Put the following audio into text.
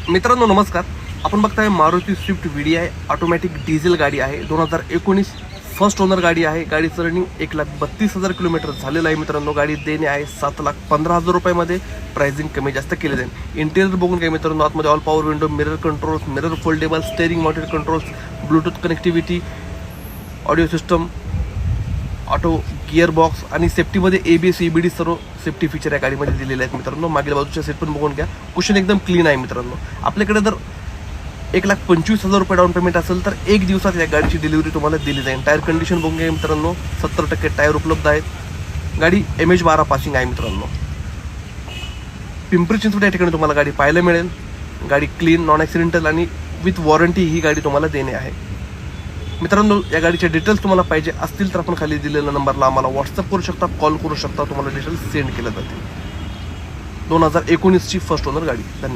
मित्रांनो नमस्कार. आपण बघताय Maruti Swift VDI automatic diesel गाडी आहे. 2019 फर्स्ट ओनर गाडी आहे. गाडीचं रनिंग 1,32,000 किलोमीटर झालेलं आहे. मित्रांनो गाडी देणे आहे 7,15,000 रुपयामध्ये. प्राइसिंग कमी जास्त केले जाईल. इंटेरियर बघून काय मित्रांनो, आतमध्ये all power window, mirror controls, mirror foldable, steering mounted controls, Bluetooth connectivity, audio system, auto gear box आणि सेफ्टीमध्ये ABS EBD सर्व सेफ्टी फीचर या गाडीमध्ये दिलेले आहेत. मित्रांनो मागील बाजूच्या सीट पण बघून घ्या. कुशन एकदम क्लीन आहे. मित्रांनो आपल्याकडे जर 1,25,000 रुपये डाऊन पेमेंट असेल तर 1 दिवसात या गाडीची डिलिव्हरी तुम्हाला दिली जाईल. टायर कंडिशन बघून घ्या मित्रांनो, 70% टायर उपलब्ध आहेत. गाडी MH12 पासिंग आहे. मित्रांनो पिंपरी चिंचवड या ठिकाणी तुम्हाला गाडी पाहायला मिळेल. गाडी क्लीन, नॉन ॲक्सिडेंटल आणि विथ वॉरंटी ही गाडी तुम्हाला देणे आहे. मित्रांनो या गाडीचे डिटेल्स तुम्हाला पाहिजे असतील तर आपण खाली दिलेल्या नंबरला आम्हाला व्हॉट्सअप करू शकता, कॉल करू शकता. तुम्हाला डिटेल्स सेंड केले जातील. 2019ची फर्स्ट ओनर गाडी. धन्यवाद.